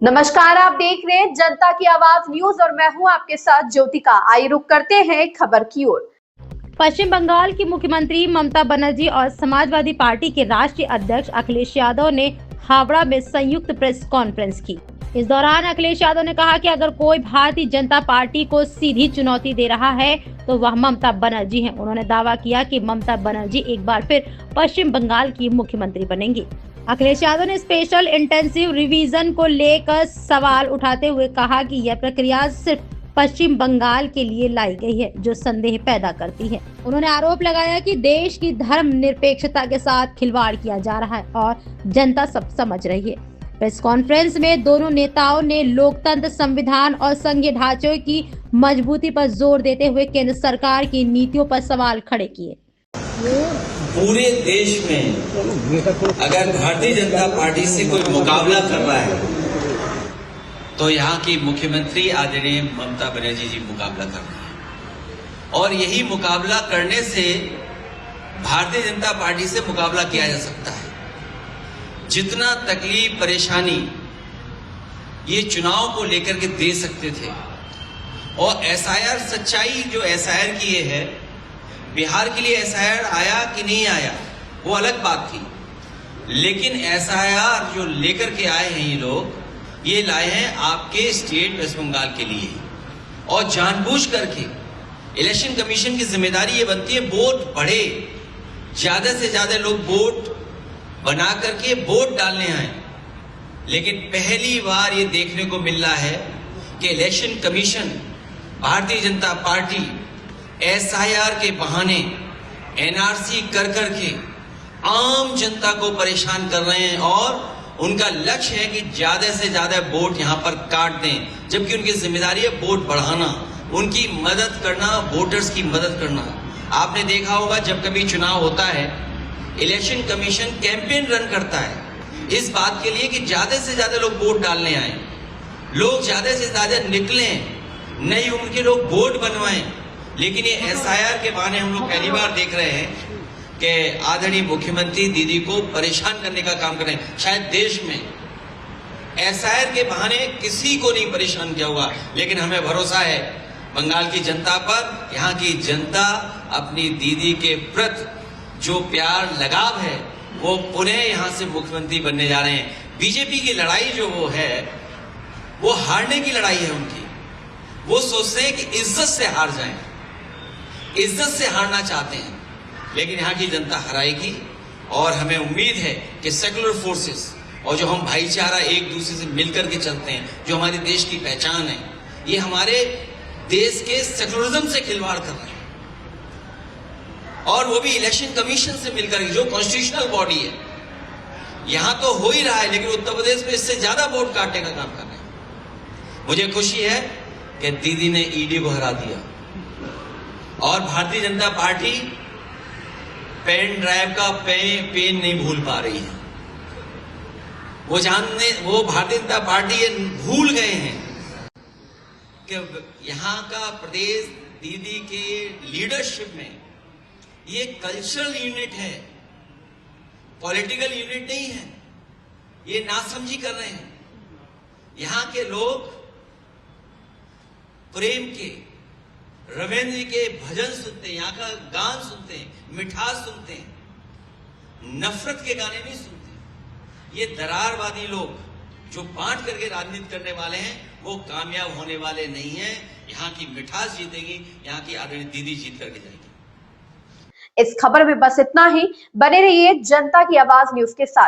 नमस्कार, आप देख रहे हैं जनता की आवाज न्यूज और मैं हूं आपके साथ ज्योतिका। आइए रुक करते हैं खबर की ओर। पश्चिम बंगाल की मुख्यमंत्री ममता बनर्जी और समाजवादी पार्टी के राष्ट्रीय अध्यक्ष अखिलेश यादव ने हावड़ा में संयुक्त प्रेस कॉन्फ्रेंस की। इस दौरान अखिलेश यादव ने कहा कि अगर कोई भारतीय जनता पार्टी को सीधी चुनौती दे रहा है तो वह ममता बनर्जी हैं। उन्होंने दावा किया कि ममता बनर्जी एक बार फिर पश्चिम बंगाल की मुख्यमंत्री बनेंगी। अखिलेश यादव ने स्पेशल इंटेंसिव रिवीजन को लेकर सवाल उठाते हुए कहा कि यह प्रक्रिया सिर्फ पश्चिम बंगाल के लिए लाई गई है, जो संदेह पैदा करती है। उन्होंने आरोप लगाया कि देश की धर्मनिरपेक्षता के साथ खिलवाड़ किया जा रहा है और जनता सब समझ रही है। प्रेस कॉन्फ्रेंस में दोनों नेताओं ने लोकतंत्र, संविधान और संघीय ढांचे की मजबूती पर जोर देते हुए केंद्र सरकार की नीतियों पर सवाल खड़े किए। पूरे देश में अगर भारतीय जनता पार्टी से कोई मुकाबला कर रहा है तो यहाँ की मुख्यमंत्री आदरणीय ममता बनर्जी जी मुकाबला कर रही हैं और यही मुकाबला करने से भारतीय जनता पार्टी से मुकाबला किया जा सकता है। जितना तकलीफ परेशानी ये चुनाव को लेकर के दे सकते थे और एसआईआर सच्चाई जो एसआईआर की ये है, बिहार के लिए एसआईआर आया कि नहीं आया वो अलग बात थी, लेकिन एसआईआर जो लेकर के आए हैं ये लोग, ये लाए हैं आपके स्टेट वेस्ट बंगाल के लिए और जानबूझ करके इलेक्शन कमीशन की जिम्मेदारी ये बनती है वोट बढ़े, ज्यादा से ज्यादा लोग वोट बना करके वोट डालने आए। लेकिन पहली बार ये देखने को मिल रहा है कि election commission, Bharatiya Janata party SIR के बहाने एनआरसी कर करके आम जनता को परेशान कर रहे हैं और उनका लक्ष्य है कि ज्यादा से ज्यादा वोट यहां पर काट दें, जबकि उनकी जिम्मेदारी है वोट बढ़ाना, उनकी मदद करना, वोटर्स की मदद करना। आपने देखा होगा जब कभी चुनाव होता है इलेक्शन कमीशन कैंपेन रन करता है इस बात के लिए कि ज्यादा से ज्यादा लोग वोट डालने आए, लोग ज्यादा से ज्यादा निकलें, नई उम्र के लोग वोट बनवाएं। लेकिन ये एसआईआर के बहाने हम लोग पहली बार देख रहे हैं कि आदरणीय मुख्यमंत्री दीदी को परेशान करने का काम कर रहे हैं। शायद देश में एसआईआर के बहाने किसी को नहीं परेशान किया होगा, लेकिन हमें भरोसा है बंगाल की जनता पर। यहाँ की जनता अपनी दीदी के प्रति जो प्यार लगाव है वो पुनः यहाँ से मुख्यमंत्री बनने जा रहे हैं। बीजेपी की लड़ाई जो वो है वो हारने की लड़ाई है उनकी। वो सोचते हैं कि इज्जत से हार जाएं, इज्जत से हारना चाहते हैं, लेकिन यहाँ की जनता हराएगी। और हमें उम्मीद है कि सेकुलर फोर्सेस और जो हम भाईचारा एक दूसरे से मिलकर के चलते हैं, जो हमारे देश की पहचान है, ये हमारे देश के सेकुलरिज्म से खिलवाड़ कर रहे हैं और वो भी इलेक्शन कमीशन से मिलकर, जो कॉन्स्टिट्यूशनल बॉडी है। यहां तो हो ही रहा है, लेकिन उत्तर प्रदेश में इससे ज्यादा वोट काटने का काम कर रहे हैं। मुझे खुशी है कि दीदी ने ईडी को हरा दिया और Bharatiya Janata party pen drive का पेन नहीं भूल पा रही है। वो भारतीय जनता पार्टी ये भूल गए हैं कि यहां का प्रदेश दीदी के लीडरशिप में ये कल्चरल यूनिट है, पॉलिटिकल यूनिट नहीं है। ये नासमझी कर रहे हैं। यहां के लोग प्रेम के, रविंद्र के भजन सुनते हैं, यहाँ का गान सुनते हैं, मिठास सुनते हैं, नफरत के गाने नहीं सुनते। ये दरारवादी लोग जो बांट करके राजनीति करने वाले हैं वो कामयाब होने वाले नहीं हैं। यहाँ की मिठास जीतेगी, यहाँ की आदरणीय दीदी जीत करके जाएगी। इस खबर में बस इतना ही। बने रहिए जनता की आवाज न्यूज के साथ।